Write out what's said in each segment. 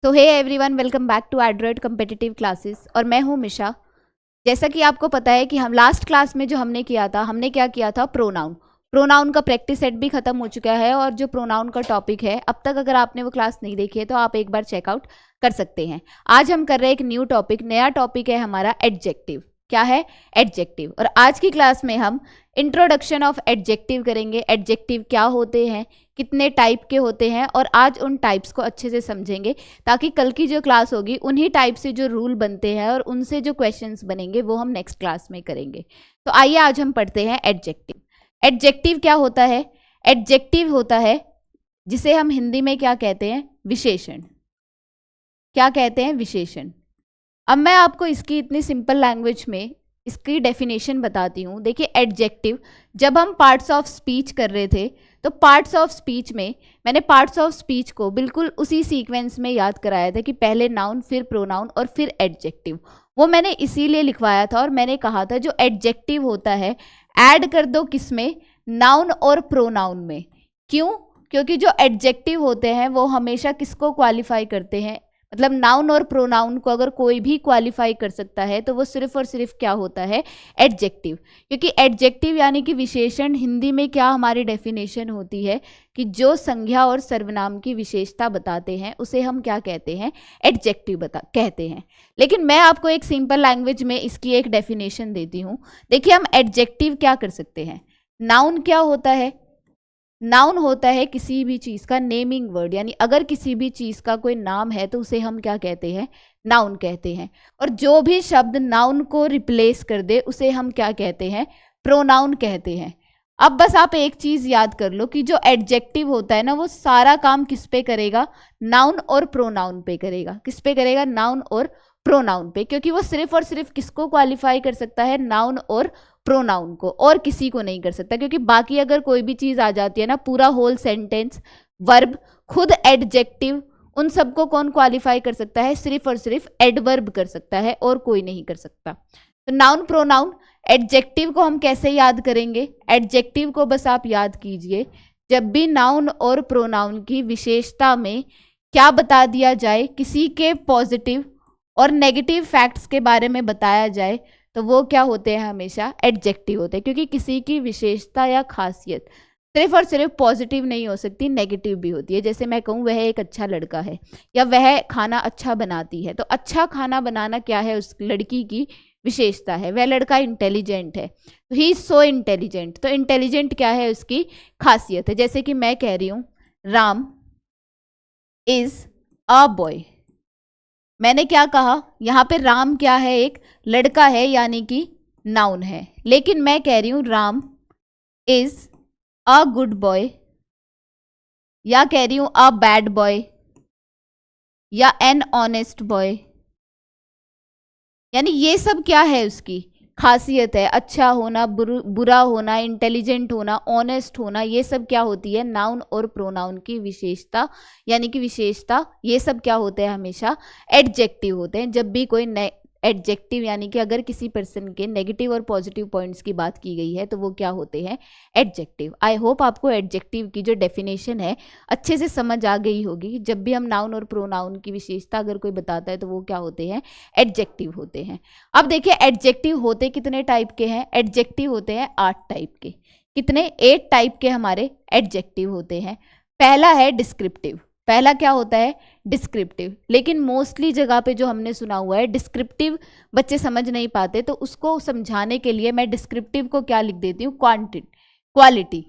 तो hey everyone, welcome back to Adroid competitive classes और मैं हूँ मिशा। जैसा कि आपको पता है कि हम लास्ट क्लास में जो हमने किया था, हमने क्या किया था, प्रोनाउन का प्रैक्टिस सेट भी खत्म हो चुका है। और जो प्रोनाउन का टॉपिक है, अब तक अगर आपने वो क्लास नहीं देखी है तो आप एक बार चेकआउट कर सकते हैं। आज हम कर रहे हैं एक न्यू टॉपिक, नया टॉपिक है हमारा एडजेक्टिव। क्या है? एडजेक्टिव। और आज की क्लास में हम इंट्रोडक्शन ऑफ एडजेक्टिव करेंगे। एडजेक्टिव क्या होते हैं, कितने टाइप के होते हैं, और आज उन टाइप्स को अच्छे से समझेंगे ताकि कल की जो क्लास होगी उन्हीं टाइप से जो रूल बनते हैं और उनसे जो क्वेश्चंस बनेंगे वो हम नेक्स्ट क्लास में करेंगे। तो आइए आज हम पढ़ते हैं एडजेक्टिव। एडजेक्टिव क्या होता है? एडजेक्टिव होता है जिसे हम हिंदी में क्या कहते हैं? विशेषण। क्या कहते हैं? विशेषण। अब मैं आपको इसकी इतनी सिंपल लैंग्वेज में इसकी डेफिनेशन बताती हूँ। देखिए, एडजेक्टिव, जब हम पार्ट्स ऑफ स्पीच कर रहे थे तो पार्ट्स ऑफ स्पीच में मैंने पार्ट्स ऑफ स्पीच को बिल्कुल उसी सीक्वेंस में याद कराया था कि पहले नाउन, फिर प्रोनाउन और फिर एडजेक्टिव। वो मैंने इसीलिए लिखवाया था और मैंने कहा था जो एडजेक्टिव होता है ऐड कर दो किसमें? नाउन और प्रोनाउन में। क्यों? क्योंकि जो एडजेक्टिव होते हैं वो हमेशा किसको क्वालिफाई करते हैं? मतलब नाउन और प्रोनाउन को अगर कोई भी क्वालिफाई कर सकता है तो वो सिर्फ और सिर्फ क्या होता है? एडजेक्टिव। क्योंकि एडजेक्टिव यानी कि विशेषण, हिंदी में क्या हमारी डेफिनेशन होती है कि जो संज्ञा और सर्वनाम की विशेषता बताते हैं उसे हम क्या कहते हैं? एडजेक्टिव कहते हैं। लेकिन मैं आपको एक सिंपल लैंग्वेज में इसकी एक डेफिनेशन देती हूँ। देखिए, हम एडजेक्टिव क्या कर सकते हैं? नाउन क्या होता है? नाउन होता है किसी भी चीज़ का नेमिंग वर्ड, यानी अगर किसी भी चीज़ का कोई नाम है तो उसे हम क्या कहते हैं? नाउन कहते हैं। और जो भी शब्द नाउन को रिप्लेस कर दे उसे हम क्या कहते हैं? प्रोनाउन कहते हैं। अब बस आप एक चीज़ याद कर लो कि जो एडजेक्टिव होता है ना, वो सारा काम किस पे करेगा? नाउन और प्रोनाउन पे करेगा। किस पे करेगा? नाउन और प्रोनाउन पे। क्योंकि वो सिर्फ और सिर्फ किसको क्वालिफाई कर सकता है? नाउन और प्रोनाउन को, और किसी को नहीं कर सकता। क्योंकि बाकी अगर कोई भी चीज़ आ जाती है ना, पूरा होल सेंटेंस, वर्ब, खुद एडजेक्टिव, उन सबको कौन क्वालिफाई कर सकता है? सिर्फ और सिर्फ एडवर्ब कर सकता है और कोई नहीं कर सकता। तो नाउन, प्रोनाउन, एडजेक्टिव को हम कैसे याद करेंगे? एडजेक्टिव को बस आप याद कीजिए, जब भी नाउन और प्रोनाउन की विशेषता में क्या बता दिया जाए, किसी के पॉजिटिव और नेगेटिव फैक्ट्स के बारे में बताया जाए, तो वो क्या होते हैं? हमेशा एडजेक्टिव होते हैं। क्योंकि किसी की विशेषता या खासियत सिर्फ और सिर्फ पॉजिटिव नहीं हो सकती, नेगेटिव भी होती है। जैसे मैं कहूँ वह एक अच्छा लड़का है या वह खाना अच्छा बनाती है, तो अच्छा खाना बनाना क्या है? उस लड़की की विशेषता है। वह लड़का इंटेलिजेंट है, तो ही इज सो इंटेलिजेंट। तो इंटेलिजेंट क्या है? उसकी खासियत है। जैसे कि मैं कह रही हूँ राम इज अ बॉय। मैंने क्या कहा? यहाँ पे राम क्या है? एक लड़का है, यानी कि नाउन है। लेकिन मैं कह रही हूँ Ram is a good boy, या कह रही हूँ अ बैड बॉय, या एन ऑनेस्ट बॉय। यानी ये सब क्या है? उसकी खासियत है। अच्छा होना, बुरा होना, इंटेलिजेंट होना, ऑनेस्ट होना, ये सब क्या होती है? नाउन और प्रोनाउन की विशेषता, यानी कि विशेषता। ये सब क्या होते हैं? हमेशा एडजेक्टिव होते हैं। जब भी कोई एडजेक्टिव, यानी कि अगर किसी पर्सन के नेगेटिव और पॉजिटिव पॉइंट्स की बात की गई है तो वो क्या होते हैं? एडजेक्टिव। आई होप आपको एडजेक्टिव की जो डेफिनेशन है अच्छे से समझ आ गई होगी। जब भी हम नाउन और प्रोनाउन की विशेषता अगर कोई बताता है तो वो क्या होते हैं? एडजेक्टिव होते हैं। अब देखिए, एडजेक्टिव होते कितने टाइप के हैं? एडजेक्टिव होते हैं 8 टाइप के। कितने? 8 टाइप के हमारे एडजेक्टिव होते हैं। पहला है डिस्क्रिप्टिव। पहला क्या होता है? डिस्क्रिप्टिव। लेकिन मोस्टली जगह पे जो हमने सुना हुआ है, डिस्क्रिप्टिव बच्चे समझ नहीं पाते, तो उसको समझाने के लिए मैं डिस्क्रिप्टिव को क्या लिख देती हूँ? क्वालिटी।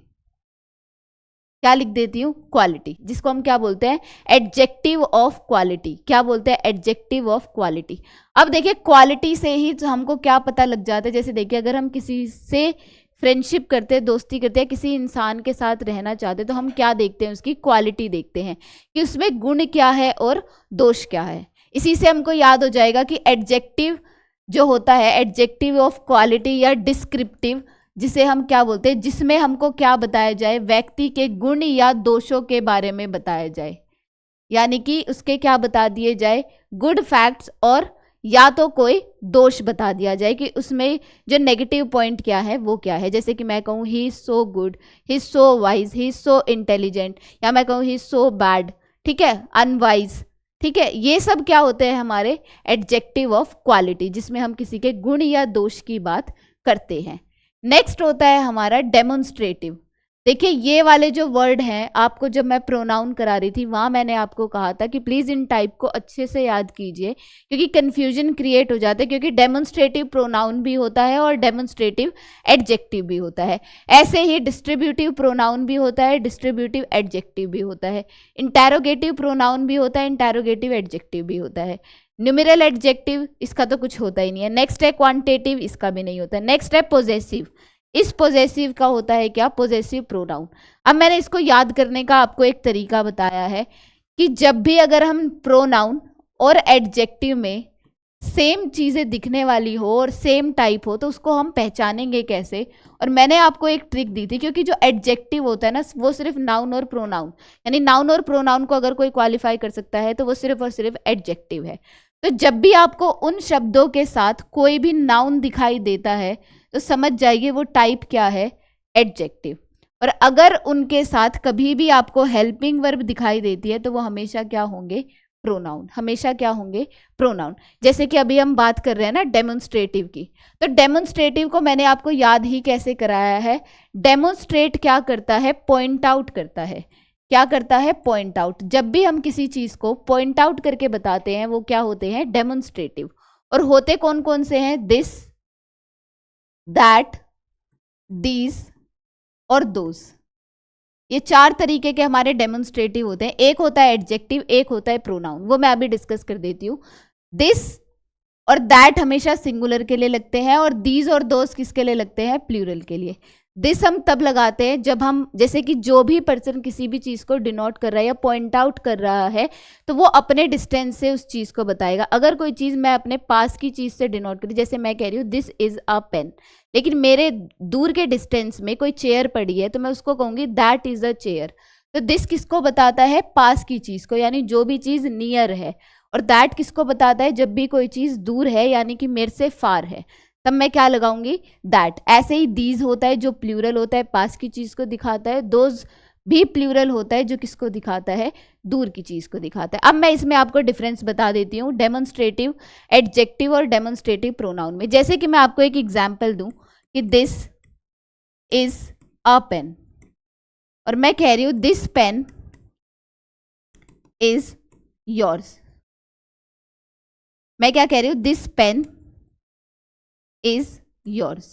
क्या लिख देती हूँ? क्वालिटी, जिसको हम क्या बोलते हैं? Adjective of quality. क्या बोलते हैं? Adjective of quality. अब देखिए, क्वालिटी से ही हमको क्या पता लग जाता है। जैसे देखिए, अगर हम किसी से फ्रेंडशिप करते हैं, दोस्ती करते हैं, किसी इंसान के साथ रहना चाहते हैं, तो हम क्या देखते हैं? उसकी क्वालिटी देखते हैं कि उसमें गुण क्या है और दोष क्या है। इसी से हमको याद हो जाएगा कि एडजेक्टिव जो होता है, एडजेक्टिव ऑफ क्वालिटी या डिस्क्रिप्टिव, जिसे हम क्या बोलते हैं? जिसमें हमको क्या बताया जाए? व्यक्ति के गुण या दोषों के बारे में बताया जाए, यानी कि उसके क्या बता दिए जाए? गुड फैक्ट्स, और या तो कोई दोष बता दिया जाए कि उसमें जो नेगेटिव पॉइंट क्या है वो क्या है। जैसे कि मैं कहूँ he is so good, he is so wise, he is so intelligent, या मैं कहूँ ही इज सो बैड, ठीक है, अनवाइज, ठीक है, ये सब क्या होते हैं हमारे एडजेक्टिव ऑफ क्वालिटी, जिसमें हम किसी के गुण या दोष की बात करते हैं। नेक्स्ट होता है हमारा डेमोन्स्ट्रेटिव। देखिए ये वाले जो वर्ड हैं, आपको जब मैं प्रोनाउन करा रही थी वहां मैंने आपको कहा था कि प्लीज इन टाइप को अच्छे से याद कीजिए, क्योंकि कंफ्यूजन क्रिएट हो जाता है, क्योंकि डेमोन्स्ट्रेटिव प्रोनाउन भी होता है और डेमोन्स्ट्रेटिव एडजेक्टिव भी होता है। ऐसे ही डिस्ट्रीब्यूटिव प्रोनाउन भी होता है, डिस्ट्रीब्यूटिव एडजेक्टिव भी होता है। इंटैरोगेटिव प्रोनाउन भी होता है, इंटैरोगेटिव एडजेक्टिव भी होता है। न्यूमेरल एडजेक्टिव, इसका तो कुछ होता ही नहीं है। नेक्स्ट है क्वांटिटेटिव, इसका भी नहीं होता है। नेक्स्ट है पोजेसिव। इस पोजेसिव का होता है क्या, पोजेसिव प्रोनाउन। अब मैंने इसको याद करने का आपको एक तरीका बताया है कि जब भी अगर हम प्रोनाउन और एडजेक्टिव में सेम चीज़ें दिखने वाली हो और सेम टाइप हो तो उसको हम पहचानेंगे कैसे। और मैंने आपको एक ट्रिक दी थी, क्योंकि जो एडजेक्टिव होता है ना वो सिर्फ नाउन और प्रोनाउन, यानी नाउन और प्रोनाउन को अगर कोई क्वालिफाई कर सकता है तो वो सिर्फ और सिर्फ एडजेक्टिव है। तो जब भी आपको उन शब्दों के साथ कोई भी नाउन दिखाई देता है तो समझ जाइए वो टाइप क्या है, एडजेक्टिव। और अगर उनके साथ कभी भी आपको हेल्पिंग वर्ब दिखाई देती है तो वो हमेशा क्या होंगे, प्रोनाउन। हमेशा क्या होंगे, प्रोनाउन। जैसे कि अभी हम बात कर रहे हैं ना डेमोन्स्ट्रेटिव की, तो डेमोन्स्ट्रेटिव को मैंने आपको याद ही कैसे कराया है। डेमोन्स्ट्रेट क्या करता है, पॉइंट आउट करता है। क्या करता है, पॉइंट आउट। जब भी हम किसी चीज को पॉइंट आउट करके बताते हैं वो क्या होते हैं, डेमोन्स्ट्रेटिव। और होते कौन कौन से हैं, दिस, दैट, दीज और दोज। ये चार तरीके के हमारे डेमोन्स्ट्रेटिव होते हैं। एक होता है एडजेक्टिव, एक होता है प्रोनाउन, वो मैं अभी डिस्कस कर देती हूँ। दिस और दैट हमेशा सिंगुलर के लिए लगते हैं, और दीज और दोज किसके लिए लगते हैं, प्लूरल के लिए। दिस हम तब लगाते हैं जब हम, जैसे कि जो भी पर्सन किसी भी चीज़ को डिनोट कर रहा है या पॉइंट आउट कर रहा है तो वो अपने डिस्टेंस से उस चीज़ को बताएगा। अगर कोई चीज़ मैं अपने पास की चीज़ से डिनोट करी, जैसे मैं कह रही हूँ दिस इज़ अ पेन, लेकिन मेरे दूर के डिस्टेंस में कोई चेयर पड़ी है तो मैं उसको कहूँगी दैट इज़ अ चेयर। तो दिस किसको बताता है, पास की चीज़ को, यानी जो भी चीज़ नियर है। और दैट किसको बताता है, जब भी कोई चीज़ दूर है यानी कि मेरे से फार है, तब मैं क्या लगाऊंगी, दैट। ऐसे ही दीज होता है जो प्लूरल होता है, पास की चीज़ को दिखाता है। दोज भी प्लूरल होता है जो किसको दिखाता है, दूर की चीज़ को दिखाता है। अब मैं इसमें आपको डिफरेंस बता देती हूँ डेमोन्स्ट्रेटिव एडजेक्टिव और डेमोन्स्ट्रेटिव प्रोनाउन में। जैसे कि मैं आपको एक एग्जाम्पल दूँ कि दिस इज अ पेन, और मैं कह रही हूँ दिस पेन इज योर्स। मैं क्या कह रही हूँ, दिस पेन इज योर्स।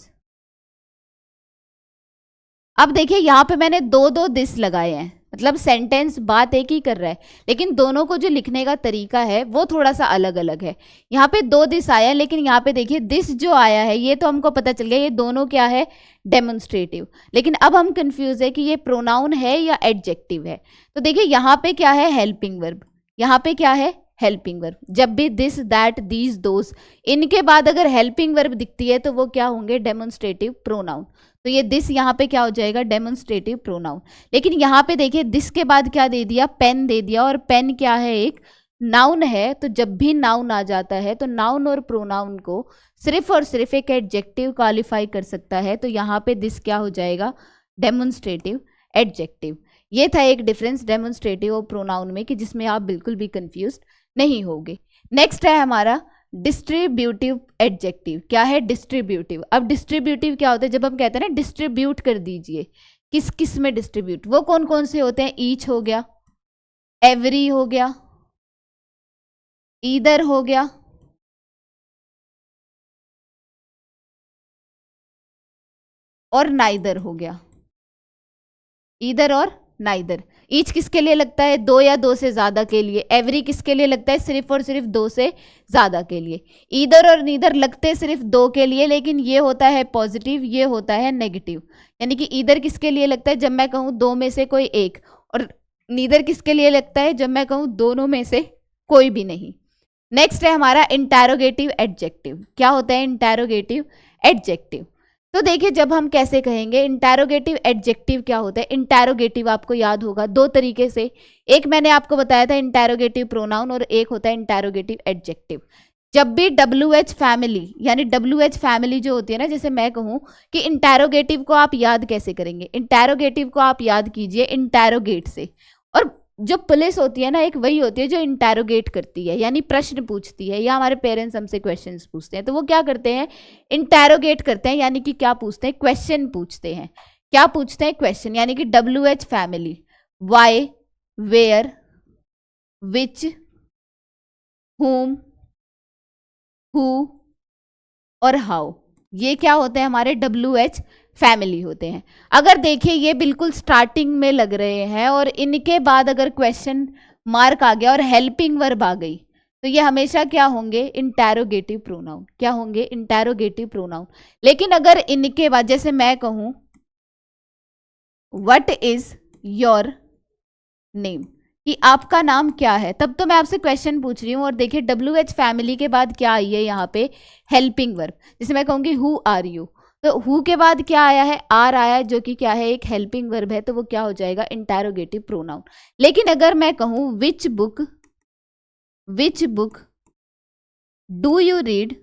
अब देखिए यहां पे मैंने दो दो दिस लगाए हैं, मतलब सेंटेंस बात एक ही कर रहा है, लेकिन दोनों को जो लिखने का तरीका है वो थोड़ा सा अलग अलग है। यहाँ पे दो दिस आया है, लेकिन यहाँ पे देखिए दिस जो आया है ये तो हमको पता चल गया ये दोनों क्या है, डेमोन्स्ट्रेटिव। लेकिन अब हम कंफ्यूज है कि ये प्रोनाउन है या एडजेक्टिव है। तो देखिए यहाँ पे क्या है, हेल्पिंग वर्ब। यहाँ पे क्या है, हेल्पिंग वर्ब। जब भी दिस, दैट, दीज, दोज, इनके बाद अगर हेल्पिंग वर्ब दिखती है तो वो क्या होंगे, डेमोन्स्ट्रेटिव प्रोनाउन। तो ये दिस यहाँ पे क्या हो जाएगा, डेमोन्स्ट्रेटिव प्रोनाउन। लेकिन यहाँ पे देखिए दिस के बाद क्या दे दिया, पेन दे दिया, और पेन क्या है, एक नाउन है। तो जब भी नाउन आ जाता है तो नाउन और प्रोनाउन को सिर्फ और सिर्फ एक एडजेक्टिव क्वालिफाई कर सकता है। तो यहाँ पे दिस क्या हो जाएगा, डेमोन्स्ट्रेटिव एडजेक्टिव। ये था एक डिफरेंस डेमोन्स्ट्रेटिव और प्रोनाउन में कि जिसमें आप बिल्कुल भी कंफ्यूज नहीं होगे। नेक्स्ट है हमारा डिस्ट्रीब्यूटिव एडजेक्टिव। क्या है, डिस्ट्रीब्यूटिव। अब डिस्ट्रीब्यूटिव क्या होता है, जब हम कहते हैं ना डिस्ट्रीब्यूट कर दीजिए, किस किस में डिस्ट्रीब्यूट, वो कौन कौन से होते हैं, ईच हो गया, एवरी हो गया, ईदर हो गया, और नाइदर हो गया। ईदर और नाइदर। ईच किसके लिए लगता है, दो या दो से ज्यादा के लिए। एवरी किसके लिए लगता है, सिर्फ और सिर्फ दो से ज्यादा के लिए। ईदर और नीदर लगते सिर्फ दो के लिए, लेकिन ये होता है पॉजिटिव, ये होता है नेगेटिव। यानी कि ईदर किसके लिए लगता है, जब मैं कहूँ दो में से कोई एक, और नीदर किसके लिए लगता है, जब मैं कहूँ दोनों में से कोई भी नहीं। नेक्स्ट है हमारा इंटैरोगेटिव एडजेक्टिव। क्या होता है इंटैरोगेटिव एडजेक्टिव, तो देखिए जब हम कैसे कहेंगे इंटैरोगेटिव एडजेक्टिव क्या होता है। इंटैरोगेटिव आपको याद होगा दो तरीके से, एक मैंने आपको बताया था इंटैरोगेटिव प्रोनाउन, और एक होता है इंटैरोगेटिव एडजेक्टिव। जब भी WH फैमिली, यानी WH फैमिली जो होती है ना, जैसे मैं कहूँ कि इंटैरोगेटिव को आप याद कैसे करेंगे, इंटैरोगेटिव को आप याद कीजिए इंटैरोगेट से। और जो पुलिस होती है ना, एक वही होती है जो इंटैरोगेट करती है, यानी प्रश्न पूछती है, या हमारे पेरेंट्स हमसे क्वेश्चंस पूछते हैं तो वो क्या करते हैं, इंटैरोगेट करते हैं, यानी कि क्या पूछते हैं, क्वेश्चन पूछते हैं। क्या पूछते हैं, क्वेश्चन, यानी कि WH family, why, where, which, whom, who और हाउ, ये क्या होते हैं, हमारे WH फैमिली होते हैं। अगर देखिए ये बिल्कुल स्टार्टिंग में लग रहे हैं और इनके बाद अगर क्वेश्चन मार्क आ गया और हेल्पिंग वर्ब आ गई तो ये हमेशा क्या होंगे, इंटैरोगेटिव प्रोनाउन। क्या होंगे, इंटैरोगेटिव प्रोनाउन। लेकिन अगर इनके बाद जैसे मैं कहूं व्हाट इज योर नेम, कि आपका नाम क्या है, तब तो मैं आपसे क्वेश्चन पूछ रही हूँ। और देखिए WH फैमिली के बाद क्या आई है यहाँ पे, हेल्पिंग वर्ब। जैसे मैं कहूँगी हु आर यू, तो हु के बाद क्या आया है, आर आया है, जो कि क्या है, एक हेल्पिंग वर्ब है, तो वो क्या हो जाएगा, इंटैरोगेटिव प्रोनाउन। लेकिन अगर मैं कहूँ which book do you read,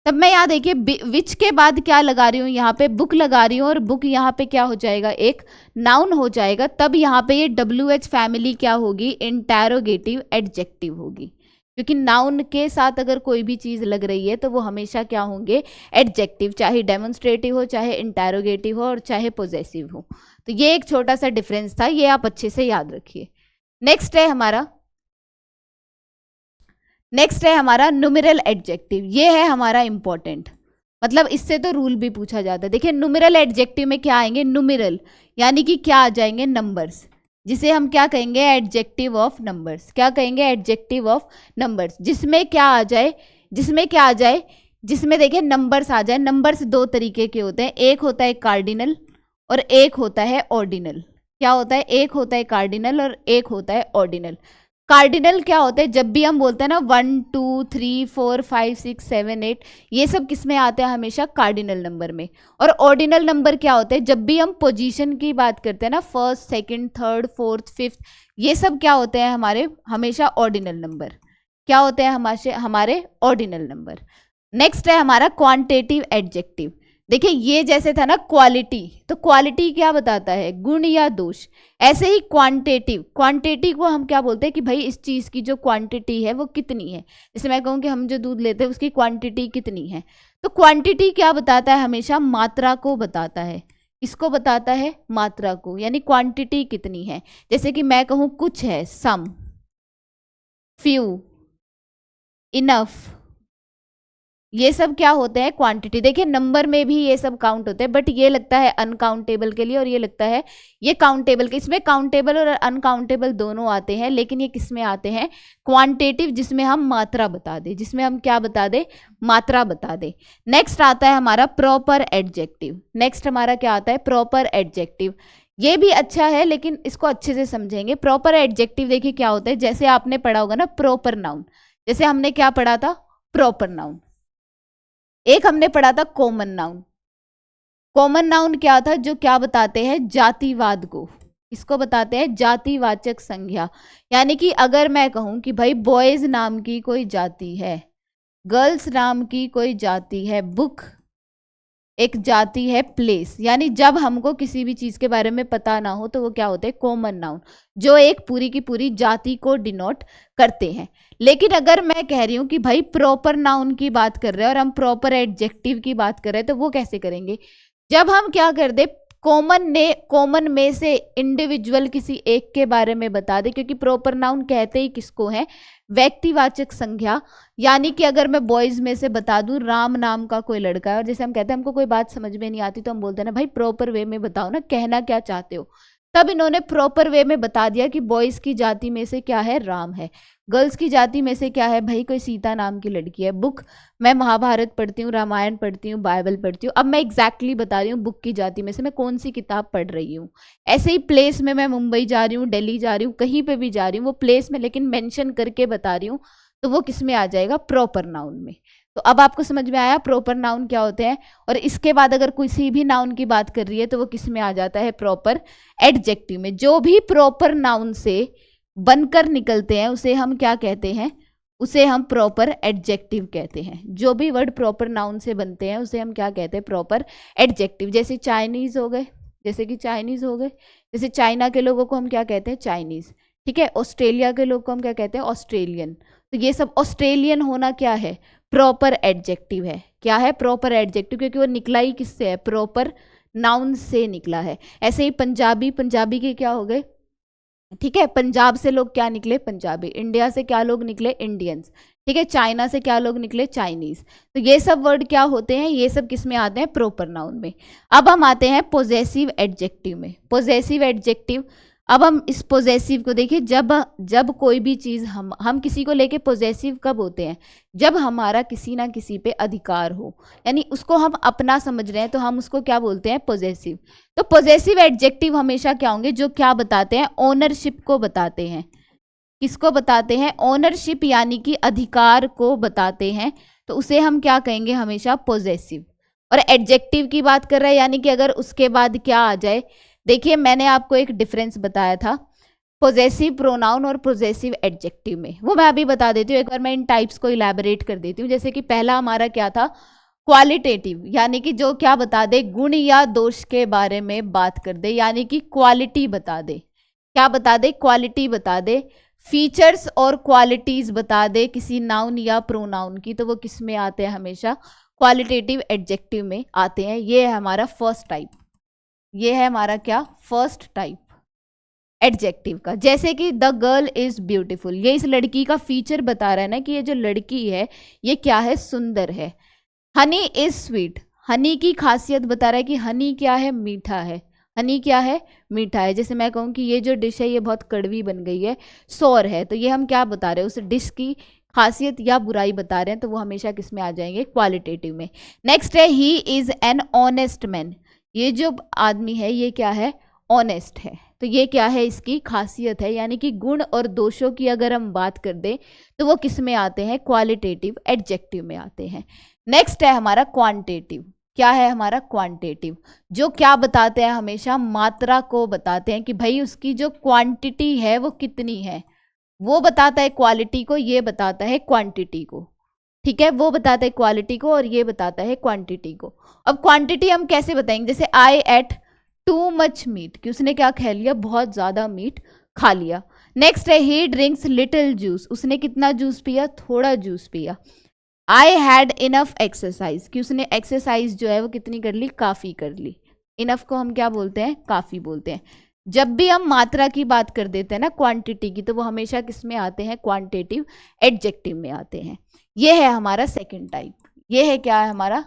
तब मैं यहाँ देखिए विच के बाद क्या लगा रही हूँ, यहाँ पे बुक लगा रही हूँ, और बुक यहाँ पे क्या हो जाएगा, एक नाउन हो जाएगा। तब यहाँ पे ये WH फैमिली क्या होगी, इंटैरोगेटिव एडजेक्टिव होगी, क्योंकि नाउन के साथ अगर कोई भी चीज लग रही है तो वो हमेशा क्या होंगे, एडजेक्टिव, चाहे डेमोन्स्ट्रेटिव हो, चाहे इंटैरोगेटिव हो, और चाहे पोजेसिव हो। तो ये एक छोटा सा डिफरेंस था, ये आप अच्छे से याद रखिए। नेक्स्ट है हमारा न्यूमेरल एडजेक्टिव। ये है हमारा इंपॉर्टेंट, मतलब इससे तो रूल भी पूछा जाता है। देखिए न्यूमेरल एडजेक्टिव में क्या आएंगे, न्यूमेरल यानी कि क्या आ जाएंगे, नंबर्स, जिसे हम क्या कहेंगे, एडजेक्टिव ऑफ नंबर्स। क्या कहेंगे, एडजेक्टिव ऑफ नंबर्स, जिसमें क्या आ जाए, जिसमें देखिए नंबर्स आ जाए। नंबर्स दो तरीके के होते हैं, एक होता है कार्डिनल और एक होता है ऑर्डिनल। क्या होता है, एक होता है कार्डिनल और एक होता है ऑर्डिनल। कार्डिनल क्या होता है, जब भी हम बोलते हैं ना 1 2 3 4 5 6 7 8, ये सब किस में आते हैं, हमेशा कार्डिनल नंबर में। और ऑर्डिनल नंबर क्या होते हैं, जब भी हम पोजीशन की बात करते हैं ना, first, second, third, fourth, fifth, ये सब क्या होते हैं हमारे, हमेशा ऑर्डिनल नंबर। क्या होते हैं हमारे ऑर्डिनल नंबर। नेक्स्ट है हमारा क्वांटिटेटिव एडजेक्टिव। देखिए ये जैसे था ना क्वालिटी, तो क्वालिटी क्या बताता है, गुण या दोष। ऐसे ही क्वांटिटी को हम क्या बोलते हैं कि भाई इस चीज की जो क्वांटिटी है वो कितनी है। जैसे मैं कहूँ कि हम जो दूध लेते हैं उसकी क्वांटिटी कितनी है, तो क्वांटिटी क्या बताता है, हमेशा मात्रा को बताता है। इसको बताता है, मात्रा को, यानी क्वांटिटी कितनी है। जैसे कि मैं कहूँ कुछ है, सम, फ्यू, इनफ, ये सब क्या होते हैं, क्वांटिटी। देखिए नंबर में भी ये सब काउंट होते हैं, बट ये लगता है अनकाउंटेबल के लिए और ये लगता है ये काउंटेबल के। इसमें काउंटेबल और अनकाउंटेबल दोनों आते हैं, लेकिन ये किस में आते हैं, क्वांटिटिव, जिसमें हम मात्रा बता दें, जिसमें हम क्या बता दें, मात्रा बता दें। नेक्स्ट आता है हमारा प्रॉपर एडजेक्टिव। नेक्स्ट हमारा क्या आता है, प्रॉपर एडजेक्टिव। ये भी अच्छा है लेकिन इसको अच्छे से समझेंगे। प्रॉपर एडजेक्टिव देखिए क्या होता है, जैसे आपने पढ़ा होगा ना प्रॉपर नाउन, जैसे हमने क्या पढ़ा था, प्रॉपर नाउन। एक हमने पढ़ा था कॉमन नाउन। कॉमन नाउन क्या था, जो क्या बताते हैं, जातिवाद को। इसको बताते हैं जातिवाचक संज्ञा। यानी कि अगर मैं कहूं कि भाई बॉयज नाम की कोई जाति है, गर्ल्स नाम की कोई जाति है, बुक एक जाति है, प्लेस, यानी जब हमको किसी भी चीज के बारे में पता ना हो तो वो क्या होते हैं, कॉमन नाउन, जो एक पूरी की पूरी जाति को डिनोट करते हैं। लेकिन अगर मैं कह रही हूं कि भाई प्रॉपर नाउन की बात कर रहे हैं और हम प्रॉपर एडजेक्टिव की बात कर रहे हैं, तो वो कैसे करेंगे, जब हम क्या कर दे, कॉमन में से इंडिविजुअल किसी एक के बारे में बता दे, क्योंकि प्रॉपर नाउन कहते ही किसको है, व्यक्तिवाचक संज्ञा। यानी कि अगर मैं बॉयज में से बता दूं राम नाम का कोई लड़का है, और जैसे हम कहते हैं हमको कोई बात समझ में नहीं आती तो हम बोलते हैं ना भाई प्रॉपर वे में बताओ ना, कहना क्या चाहते हो। तब इन्होंने प्रॉपर वे में बता दिया कि बॉयज की जाति में से क्या है, राम है, गर्ल्स की जाति में से क्या है, भाई कोई सीता नाम की लड़की है। बुक, मैं महाभारत पढ़ती हूँ, रामायण पढ़ती हूँ, बाइबल पढ़ती हूँ। अब मैं एग्जैक्टली बता रही हूँ बुक की जाति में से मैं कौन सी किताब पढ़ रही हूँ। ऐसे ही प्लेस में मैं मुंबई जा रही हूँ, दिल्ली जा रही हूँ, कहीं पे भी जा रही हूँ, वो प्लेस में लेकिन मेंशन करके बता रही हूँ, तो वो किस में आ जाएगा, प्रॉपर नाउन में। तो अब आपको समझ में आया प्रॉपर नाउन क्या होते हैं। और इसके बाद अगर किसी भी नाउन की बात कर रही है तो वो किस में आ जाता है, प्रॉपर एडजेक्टिव में। जो भी प्रॉपर नाउन से बनकर निकलते हैं उसे हम क्या कहते हैं, उसे हम प्रॉपर एडजेक्टिव कहते हैं। जो भी वर्ड प्रॉपर नाउन से बनते हैं उसे हम क्या कहते हैं, प्रॉपर एडजेक्टिव। जैसे चाइनीज हो गए, जैसे कि चाइनीज हो गए, जैसे चाइना के लोगों को हम क्या कहते हैं, चाइनीज, ठीक है। ऑस्ट्रेलिया के लोग को हम क्या कहते हैं, ऑस्ट्रेलियन। तो ये सब ऑस्ट्रेलियन होना क्या है, प्रॉपर एडजेक्टिव है। क्या है, प्रॉपर एडजेक्टिव, क्योंकि वो निकला ही किससे है, प्रॉपर नाउन से निकला है। ऐसे ही पंजाबी, पंजाबी के क्या हो गए, ठीक है, पंजाब से लोग क्या निकले, पंजाबी। इंडिया से क्या लोग निकले, इंडियंस, ठीक है। चाइना से क्या लोग निकले, चाइनीज। तो ये सब वर्ड क्या होते हैं, ये सब किस में आते हैं, प्रोपर नाउन में। अब हम आते हैं पोजेसिव एडजेक्टिव में। पोजेसिव एडजेक्टिव, अब हम इस पोजेसिव को देखिए, जब कोई भी चीज़ हम किसी को लेके पोजेसिव कब होते हैं, जब हमारा किसी ना किसी पे अधिकार हो, यानी उसको हम अपना समझ रहे हैं, तो हम उसको क्या बोलते हैं, पोजेसिव। तो पोजेसिव एडजेक्टिव हमेशा क्या होंगे, जो क्या बताते हैं, ओनरशिप को बताते हैं। किसको बताते हैं, ओनरशिप, यानी कि अधिकार को बताते हैं। तो उसे हम क्या कहेंगे, हमेशा पोजेसिव। और एडजेक्टिव की बात कर रहे हैं, यानी कि अगर उसके बाद क्या आ जाए, देखिए मैंने आपको एक डिफरेंस बताया था पोजेसिव प्रोनाउन और पोजेसिव एडजेक्टिव में, वो मैं अभी बता देती हूँ। एक बार मैं इन टाइप्स को इलैबोरेट कर देती हूँ। जैसे कि पहला हमारा क्या था, क्वालिटेटिव, यानी कि जो क्या बता दे, गुण या दोष के बारे में बात कर दे, यानी कि क्वालिटी बता दे। क्या बता दे, क्वालिटी बता दे। फीचर्स और क्वालिटीज बता दे किसी नाउन या प्रोनाउन की, तो वो किस में आते हैं, हमेशा क्वालिटेटिव एडजेक्टिव में आते हैं। ये है हमारा फर्स्ट टाइप, ये है हमारा क्या, फर्स्ट टाइप एडजेक्टिव का। जैसे कि द गर्ल इज ब्यूटीफुल, ये इस लड़की का फीचर बता रहा है ना, कि ये जो लड़की है ये क्या है, सुंदर है। हनी इज स्वीट, हनी की खासियत बता रहा है कि हनी क्या है, मीठा है। हनी क्या है, मीठा है। जैसे मैं कहूँ कि ये जो डिश है ये बहुत कड़वी बन गई है, सौर है, तो ये हम क्या बता रहे हैं, उस डिश की खासियत या बुराई बता रहे हैं, तो वो हमेशा किस में आ जाएंगे, क्वालिटेटिव में। नेक्स्ट है he is an honest man, ये जो आदमी है ये क्या है, ऑनेस्ट है। तो ये क्या है, इसकी खासियत है, यानी कि गुण और दोषों की अगर हम बात कर दें तो वो किस में आते हैं, क्वालिटेटिव एडजेक्टिव में आते हैं। नेक्स्ट है हमारा क्वांटिटेटिव। क्या है हमारा, क्वांटिटेटिव, जो क्या बताते हैं, हमेशा मात्रा को बताते हैं, कि भाई उसकी जो क्वांटिटी है वो कितनी है। वो बताता है क्वालिटी को, ये बताता है क्वांटिटी को, ठीक है। वो बताता है क्वालिटी को और ये बताता है क्वांटिटी को। अब क्वांटिटी हम कैसे बताएंगे, जैसे आई एट टू मच मीट, कि उसने क्या खा लिया, बहुत ज्यादा मीट खा लिया। नेक्स्ट है ही ड्रिंक्स लिटिल जूस, उसने कितना जूस पिया, थोड़ा जूस पिया। आई हैड इनफ एक्सरसाइज, कि उसने एक्सरसाइज जो है वो कितनी कर ली, काफी कर ली। इनफ को हम क्या बोलते हैं, काफी बोलते हैं। जब भी हम मात्रा की बात कर देते हैं ना, क्वांटिटी की, तो वो हमेशा किस में आते हैं, क्वांटिटेटिव एडजेक्टिव में आते हैं। ये है हमारा सेकंड टाइप, ये है क्या है हमारा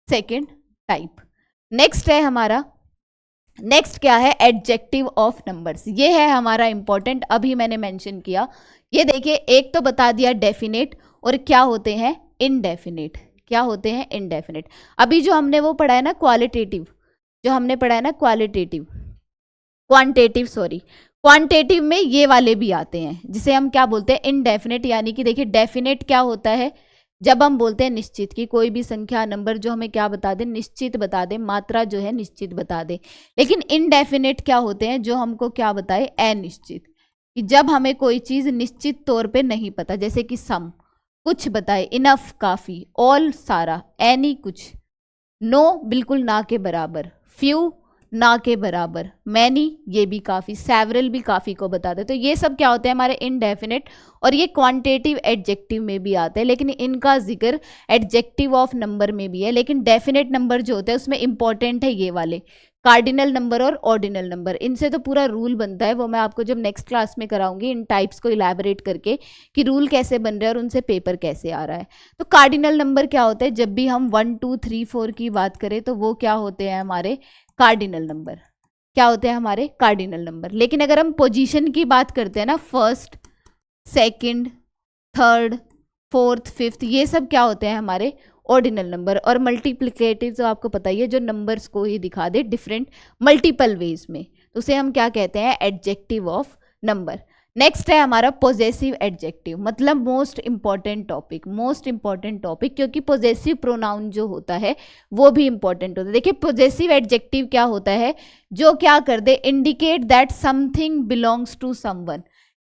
सेकंड टाइप। नेक्स्ट है हमारा, नेक्स्ट क्या है, एडजेक्टिव ऑफ नंबर्स। ये है हमारा इंपॉर्टेंट, अभी मैंने मेंशन किया। ये देखिए, एक तो बता दिया डेफिनेट, और क्या होते हैं, इनडेफिनेट। क्या होते हैं, इनडेफिनेट। अभी जो हमने वो पढ़ा है ना क्वालिटेटिव, जो हमने पढ़ा है ना क्वालिटेटिव, क्वांटिटेटिव सॉरी, क्वांटिटेटिव में ये वाले भी आते हैं, जिसे हम क्या बोलते हैं, इनडेफिनेट। यानी कि देखिए डेफिनेट क्या होता है, जब हम बोलते हैं निश्चित, की कोई भी संख्या नंबर जो हमें क्या बता दे, निश्चित बता दे, मात्रा जो है निश्चित बता दे। लेकिन इनडेफिनेट क्या होते हैं, जो हमको क्या बताए, अनिश्चित, कि जब हमें कोई चीज निश्चित तौर पे नहीं पता, जैसे कि सम कुछ बताए, इनफ काफी, ऑल सारा, एनी कुछ, नो बिल्कुल ना के बराबर, फ्यू ना के बराबर, मैनी ये भी काफ़ी, सेवरल भी काफ़ी को बताते हैं। तो ये सब क्या होते हैं हमारे इनडेफिनेट, और ये क्वांटिटेटिव एडजेक्टिव में भी आते हैं, लेकिन इनका जिक्र एडजेक्टिव ऑफ नंबर में भी है। लेकिन डेफिनेट नंबर जो होते हैं उसमें इंपॉर्टेंट है ये वाले कार्डिनल नंबर और ऑर्डिनल नंबर। इनसे तो पूरा रूल बनता है, वो मैं आपको जब नेक्स्ट क्लास में कराऊंगी इन टाइप्स को इलैबोरेट करके, कि रूल कैसे बन रहे हैं और उनसे पेपर कैसे आ रहा है। तो कार्डिनल नंबर क्या होता है, जब भी हम 1 2 3 4 की बात करें तो वो क्या होते हैं हमारे कार्डिनल नंबर, क्या होते हैं हमारे कार्डिनल नंबर। लेकिन अगर हम पोजीशन की बात करते हैं ना, first second third fourth fifth, ये सब क्या होते हैं हमारे ऑर्डिनल नंबर। और मल्टीप्लिकेटिव तो आपको पता ही है, जो नंबर्स को ही दिखा दे डिफरेंट मल्टीपल वेज में, तो उसे हम क्या कहते हैं, एडजेक्टिव ऑफ नंबर। नेक्स्ट है हमारा पॉजेसिव एडजेक्टिव, मतलब most important topic, most important topic, क्योंकि पॉजेसिव प्रोनाउन जो होता है वो भी इंपॉर्टेंट होता है। देखिए पॉजेसिव एडजेक्टिव क्या होता है, जो क्या कर दे, indicate that something belongs to someone,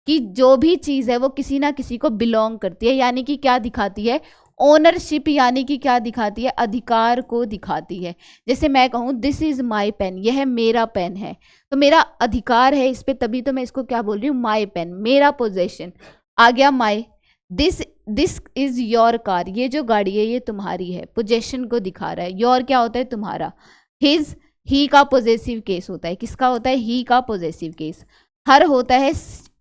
कि जो भी चीज़ है वो किसी ना किसी को बिलोंग करती है, यानी कि क्या दिखाती है, ओनरशिप यानी कि क्या दिखाती है, अधिकार को दिखाती है। जैसे मैं कहूँ दिस इज माई पेन, यह मेरा पेन है, तो मेरा अधिकार है इस पे, तभी तो मैं इसको क्या बोल रही हूँ, माई पेन, मेरा पोजेशन आ गया माई। दिस इज योर कार, ये जो गाड़ी है ये तुम्हारी है, पोजेशन को दिखा रहा है। योर क्या होता है, तुम्हारा। हिज, ही का पोजेसिव केस होता है, किसका होता है, ही का पोजेसिव केस। हर होता है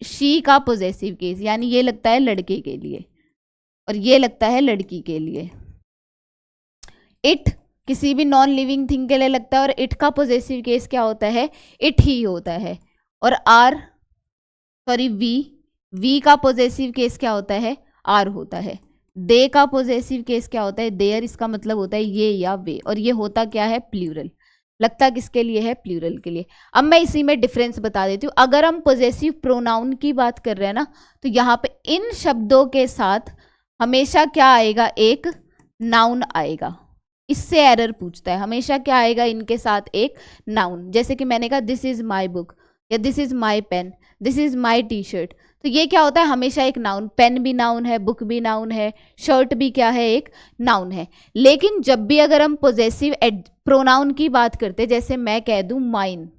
शी का पोजेसिव केस, यानी ये लगता है लड़के के लिए और ये लगता है लड़की के लिए। इट किसी भी नॉन लिविंग थिंग के लिए लगता है और इट का पोजेसिव केस क्या होता है, इट ही होता है। और वी का पोजेसिव केस क्या होता है, आर होता है। दे का पोजेसिव केस क्या होता है, देयर, इसका मतलब होता है ये या वे, और ये होता क्या है, प्लूरल। लगता किसके लिए है, प्लूरल के लिए। अब मैं इसी में डिफरेंस बता देती हूँ। अगर हम पोजेसिव प्रोनाउन की बात कर रहे हैं ना, तो यहाँ पे इन शब्दों के साथ हमेशा क्या आएगा, एक नाउन आएगा। इससे एरर पूछता है, हमेशा क्या आएगा इनके साथ, एक नाउन। जैसे कि मैंने कहा दिस इज माई बुक, या this is my pen, this is my T shirt, तो ये क्या होता है, हमेशा एक नाउन। पेन भी नाउन है, बुक भी नाउन है, शर्ट भी क्या है, एक नाउन है। लेकिन जब भी अगर हम पोजेसिव प्रोनाउन की बात करते, जैसे मैं कह दूं माइन,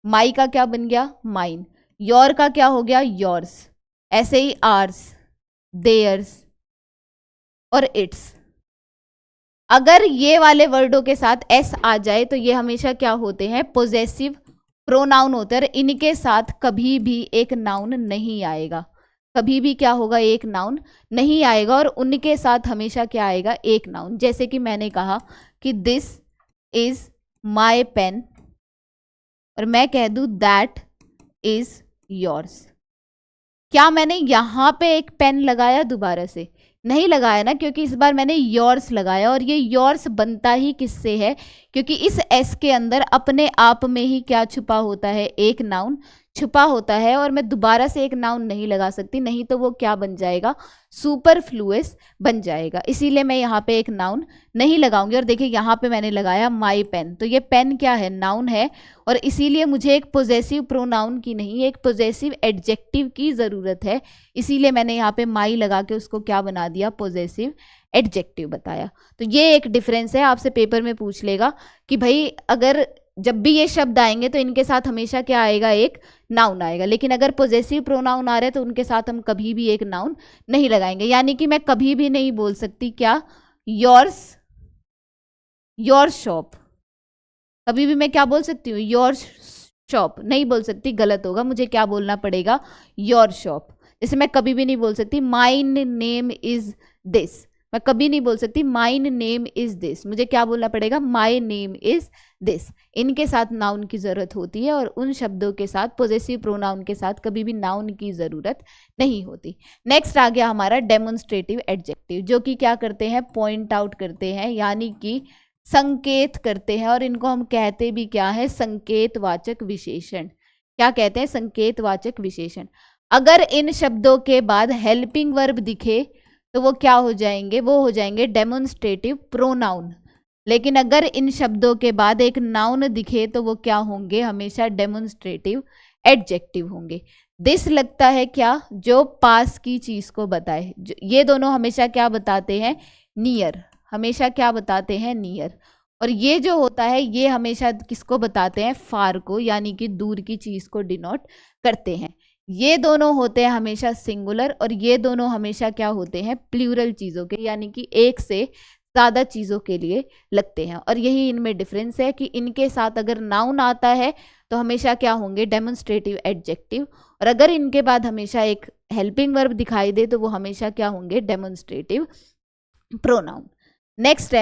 माई का क्या बन गया, माइन। योर का क्या हो गया, योर्स। ऐसे ही आर्स, देयर्स और इट्स। अगर ये वाले वर्डों के साथ एस आ जाए तो ये हमेशा क्या होते हैं, पोजेसिव प्रोनाउन होते हैं। इनके साथ कभी भी एक नाउन नहीं आएगा, कभी भी क्या होगा, एक नाउन नहीं आएगा, और उनके साथ हमेशा क्या आएगा, एक नाउन। जैसे कि मैंने कहा कि दिस इज माई पेन और मैं कह दूं दैट इज योर्स। क्या मैंने यहां पे एक पेन लगाया, दोबारा से नहीं लगाया ना, क्योंकि इस बार मैंने योर्स लगाया, और ये योर्स बनता ही किससे है, क्योंकि इस एस के अंदर अपने आप में ही क्या छुपा होता है, एक नाउन छुपा होता है, और मैं दोबारा से एक नाउन नहीं लगा सकती, नहीं तो वो क्या बन जाएगा, सुपरफ्लुअस बन जाएगा। इसीलिए मैं यहाँ पे एक नाउन नहीं लगाऊंगी। और देखिए यहाँ पे मैंने लगाया माई पेन, तो ये पेन क्या है, नाउन है, और इसीलिए मुझे एक पोजेसिव प्रोनाउन की नहीं, एक पोजेसिव एडजेक्टिव की ज़रूरत है। इसीलिए मैंने यहाँ पे माई लगा के उसको क्या बना दिया, पोजेसिव एडजेक्टिव बताया। तो ये एक डिफरेंस है, आपसे पेपर में पूछ लेगा कि भाई अगर जब भी ये शब्द आएंगे तो इनके साथ हमेशा क्या आएगा, एक नाउन आएगा। लेकिन अगर पोजेसिव प्रोनाउन आ रहे हैं तो उनके साथ हम कभी भी एक नाउन नहीं लगाएंगे। यानी कि मैं कभी भी नहीं बोल सकती क्या, योर्स, योर शॉप, कभी भी मैं क्या बोल सकती हूँ, योर शॉप नहीं बोल सकती, गलत होगा। मुझे क्या बोलना पड़ेगा, योर शॉप। जैसे मैं कभी भी नहीं बोल सकती माइन नेम इज दिस, मैं कभी नहीं बोल सकती माइन नेम इज दिस, मुझे क्या बोलना पड़ेगा, माई नेम इज दिस। इनके साथ नाउन की जरूरत होती है, और उन शब्दों के साथ, पोजेसिव प्रोनाउन के साथ कभी भी नाउन की जरूरत नहीं होती। नेक्स्ट आ गया हमारा डेमोन्स्ट्रेटिव एडजेक्टिव, जो कि क्या करते हैं, पॉइंट आउट करते हैं, यानी कि संकेत करते हैं, और इनको हम कहते भी क्या है, संकेतवाचक विशेषण। क्या कहते हैं, संकेतवाचक विशेषण। अगर इन शब्दों के बाद हेल्पिंग वर्ब दिखे तो वो क्या हो जाएंगे, वो हो जाएंगे डेमोन्स्ट्रेटिव प्रोनाउन। लेकिन अगर इन शब्दों के बाद एक नाउन दिखे तो वो क्या होंगे, हमेशा डेमोन्स्ट्रेटिव एडजेक्टिव होंगे। दिस लगता है क्या, जो पास की चीज को बताए। ये दोनों हमेशा क्या बताते हैं, नियर, हमेशा क्या बताते हैं, नियर। और ये जो होता है ये हमेशा किसको बताते हैं, फार को, यानी कि दूर की चीज को डिनोट करते हैं। ये दोनों होते हैं हमेशा सिंगुलर, और ये दोनों हमेशा क्या होते हैं, प्लूरल चीज़ों के, यानी कि एक से ज़्यादा चीज़ों के लिए लगते हैं। और यही इनमें डिफरेंस है कि इनके साथ अगर नाउन आता है तो हमेशा क्या होंगे, डेमोन्स्ट्रेटिव एडजेक्टिव, और अगर इनके बाद हमेशा एक हेल्पिंग वर्ब दिखाई दे तो वो हमेशा क्या होंगे, डेमोन्स्ट्रेटिव प्रोनाउन। नेक्स्ट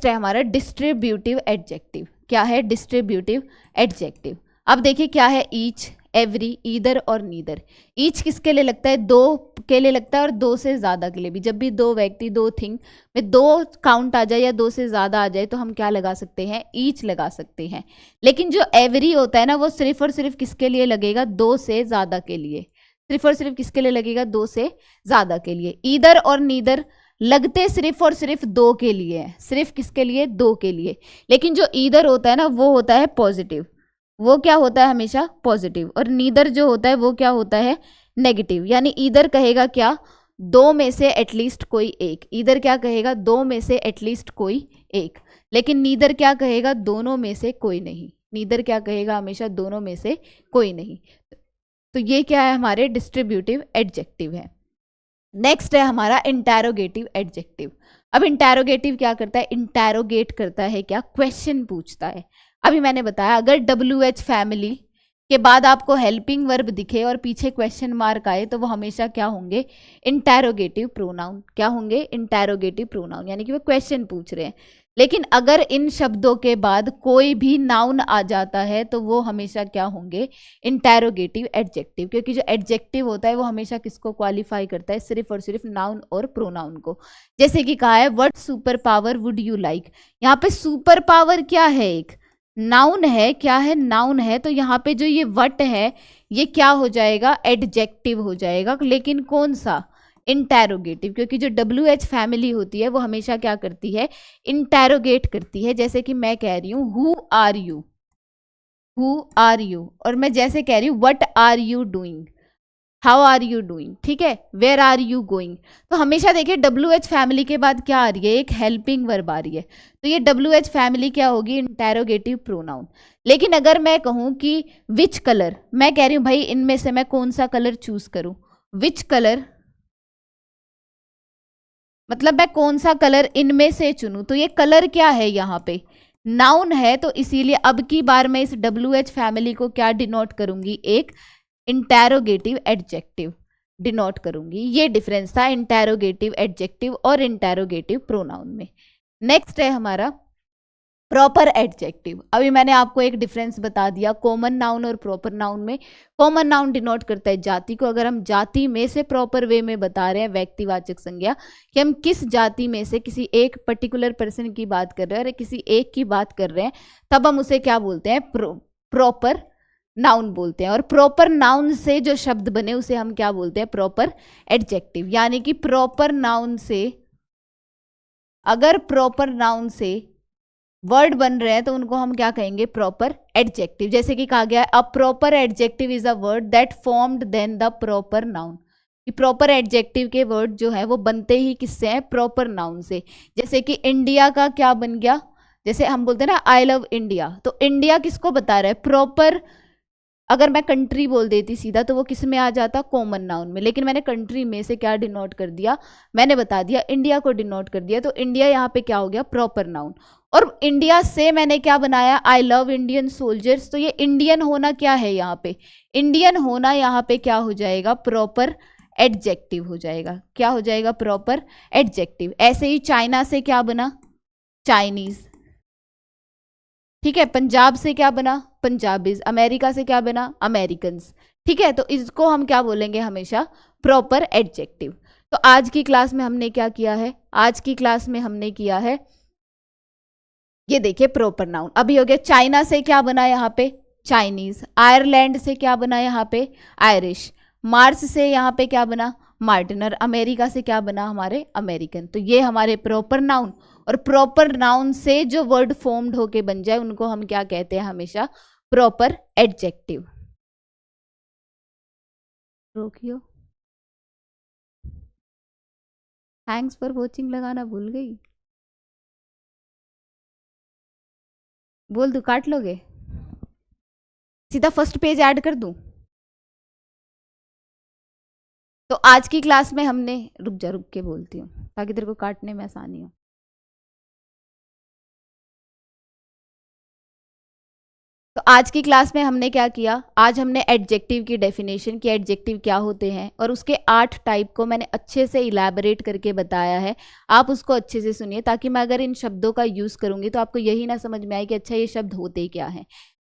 है हमारा डिस्ट्रीब्यूटिव एडजेक्टिव। क्या है, डिस्ट्रीब्यूटिव एडजेक्टिव। अब देखिए क्या है, ईच, एवरी, ईदर और नीदर। ईच किसके लिए लगता है, दो के लिए लगता है, और दो से ज़्यादा के लिए भी। जब भी दो व्यक्ति, दो थिंग में दो काउंट आ जाए या दो से ज़्यादा आ जाए तो हम क्या लगा सकते हैं, ईच लगा सकते हैं। लेकिन जो एवरी होता है ना, वो सिर्फ और सिर्फ किसके लिए लगेगा, दो से ज़्यादा के लिए। सिर्फ और सिर्फ किसके लिए लगेगा, दो से ज़्यादा के लिए। ईदर और नीदर लगते सिर्फ और सिर्फ दो के लिए है, सिर्फ किसके लिए, दो के लिए। लेकिन जो ईदर होता है ना, वो होता है पॉजिटिव, वो क्या होता है, हमेशा पॉजिटिव। और नीदर जो होता है वो क्या होता है, नेगेटिव। यानी ईदर कहेगा क्या, दो में से एटलीस्ट कोई एक, इधर क्या कहेगा, दो में से एटलीस्ट कोई एक, लेकिन नीदर क्या कहेगा, दोनों में से कोई नहीं, नीदर क्या कहेगा, हमेशा दोनों में से कोई नहीं। तो ये क्या है, हमारे डिस्ट्रीब्यूटिव एडजेक्टिव है। नेक्स्ट है हमारा इंटैरोगेटिव एडजेक्टिव। अब इंटैरोगेटिव क्या करता है, इंटैरोगेट करता है, क्या, क्वेश्चन पूछता है। अभी मैंने बताया अगर WH फैमिली के बाद आपको हेल्पिंग वर्ब दिखे और पीछे क्वेश्चन मार्क आए तो वो हमेशा क्या होंगे, इंटैरोगेटिव प्रोनाउन। क्या होंगे, इंटैरोगेटिव प्रोनाउन, यानी कि वो क्वेश्चन पूछ रहे हैं। लेकिन अगर इन शब्दों के बाद कोई भी नाउन आ जाता है तो वो हमेशा क्या होंगे, इंटैरोगेटिव एडजेक्टिव, क्योंकि जो एडजेक्टिव होता है वो हमेशा किसको क्वालिफाई करता है, सिर्फ और सिर्फ नाउन और प्रोनाउन को। जैसे कि कहा है what super power would you like, यहाँ पे सुपर पावर क्या है, एक नाउन है, क्या है, नाउन है, तो यहाँ पे जो ये वट है ये क्या हो जाएगा, एडजेक्टिव हो जाएगा, लेकिन कौन सा, इंटैरोगेटिव, क्योंकि जो WH फैमिली होती है वो हमेशा क्या करती है, इंटैरोगेट करती है। जैसे कि मैं कह रही हूँ who are you, who are you, और मैं जैसे कह रही हूँ what are you doing, how are you doing, ठीक है, वेयर आर यू गोइंग, तो हमेशा देखिए WH फैमिली के बाद क्या आ रही है, एक हेल्पिंग वर्ब आ रही है, तो ये WH फैमिली क्या होगी, इंटैरोगेटिव प्रोनाउन। लेकिन अगर मैं कहूँ कि विच कलर, मैं कह रही हूँ भाई इनमें से मैं कौन सा कलर चूज करूँ, विच कलर मतलब मैं कौन सा कलर इनमें से चुनूं, तो ये कलर क्या है, यहाँ पे नाउन है, तो इसीलिए अब की बार मैं इस WH फैमिली को क्या डिनोट करूंगी, एक इंटैरोगेटिव एडजेक्टिव डिनोट करूंगी। ये डिफरेंस था इंटैरोगेटिव एडजेक्टिव और इंटैरोगेटिव प्रोनाउन में। नेक्स्ट है हमारा प्रॉपर एडजेक्टिव। अभी मैंने आपको एक डिफरेंस बता दिया कॉमन नाउन और प्रॉपर नाउन में। कॉमन नाउन डिनोट करता है जाति को, अगर हम जाति में से प्रॉपर वे में बता रहे हैं व्यक्तिवाचक संज्ञा कि हम किस जाति में से किसी एक पर्टिकुलर पर्सन की बात कर रहे हैं और किसी एक की बात कर रहे हैं, तब हम उसे क्या बोलते हैं, प्रॉपर नाउन बोलते हैं। और प्रॉपर नाउन से जो शब्द बने उसे हम क्या बोलते हैं, प्रॉपर एडजेक्टिव। यानी कि प्रॉपर नाउन से, अगर प्रॉपर नाउन से वर्ड बन रहे हैं तो उनको हम क्या कहेंगे, प्रॉपर एडजेक्टिव। जैसे कि कहा गया है a proper adjective is a word that formed then the proper noun, कि प्रॉपर एडजेक्टिव के वर्ड जो है वो बनते ही किससे हैं, प्रॉपर नाउन से। जैसे कि इंडिया का क्या बन गया, जैसे हम बोलते हैं ना आई लव इंडिया, तो इंडिया किसको बता रहा है, प्रॉपर। अगर मैं कंट्री बोल देती सीधा तो वो किस में आ जाता, कॉमन नाउन में, लेकिन मैंने कंट्री में से क्या डिनोट कर दिया, मैंने बता दिया इंडिया को डिनोट कर दिया, तो इंडिया यहाँ पे क्या हो गया, प्रॉपर नाउन। और इंडिया से मैंने क्या बनाया, आई लव इंडियन सोल्जर्स, तो ये इंडियन होना क्या है यहाँ पे, इंडियन होना यहाँ पे क्या हो जाएगा, प्रॉपर एडजेक्टिव हो जाएगा। क्या हो जाएगा, प्रॉपर एडजेक्टिव। ऐसे ही चाइना से क्या बना, चाइनीज, ठीक है। पंजाब से क्या बना, पंजाबीज। अमेरिका से क्या बना, अमेरिकन्स, ठीक है। तो इसको हम क्या बोलेंगे, हमेशा प्रॉपर एडजेक्टिव। तो आज की क्लास में हमने क्या किया है, आज की क्लास में हमने किया है, ये देखिए प्रॉपर नाउन अभी हो गया। चाइना से क्या बना यहाँ पे, चाइनीज। आयरलैंड से क्या बना यहाँ पे, आयरिश। मार्स से यहाँ पे क्या बना, मार्टिनर। अमेरिका से क्या बना, हमारे अमेरिकन। तो ये हमारे प्रॉपर नाउन, और प्रॉपर नाउन से जो वर्ड फॉर्म्ड होके बन जाए उनको हम क्या कहते हैं, हमेशा प्रॉपर एडजेक्टिव। रोकियो, थैंक्स फॉर वॉचिंग लगाना भूल गई, बोल दू काट लोगे, सीधा फर्स्ट पेज ऐड कर दूं। तो आज की क्लास में हमने, रुक जा, रुक के बोलती हूँ ताकि तेरे को काटने में आसानी हो। तो आज की क्लास में हमने क्या किया, आज हमने एडजेक्टिव की डेफिनेशन की, एडजेक्टिव क्या होते हैं, और उसके 8 टाइप को मैंने अच्छे से इलैबोरेट करके बताया है। आप उसको अच्छे से सुनिए ताकि मैं अगर इन शब्दों का यूज़ करूंगी तो आपको यही ना समझ में आए कि अच्छा ये शब्द होते क्या हैं।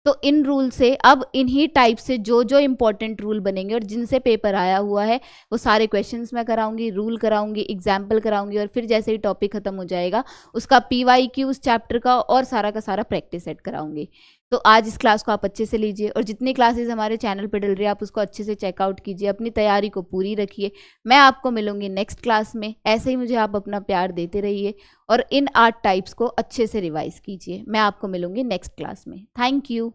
तो इन रूल से अब इन्हीं टाइप से जो जो इंपॉर्टेंट रूल बनेंगे और जिनसे पेपर आया हुआ है वो सारे क्वेश्चंस मैं कराऊंगी, रूल कराऊंगी, एग्जाम्पल कराऊंगी, और फिर जैसे ही टॉपिक खत्म हो जाएगा उसका PYQ उस चैप्टर का और सारा का सारा प्रैक्टिस सेट कराऊंगी। तो आज इस क्लास को आप अच्छे से लीजिए, और जितनी क्लासेस हमारे चैनल पर डल रही है आप उसको अच्छे से चेकआउट कीजिए, अपनी तैयारी को पूरी रखिए। मैं आपको मिलूंगी नेक्स्ट क्लास में। ऐसे ही मुझे आप अपना प्यार देते रहिए और इन 8 टाइप्स को अच्छे से रिवाइज कीजिए। मैं आपको मिलूंगी नेक्स्ट क्लास में। Thank you.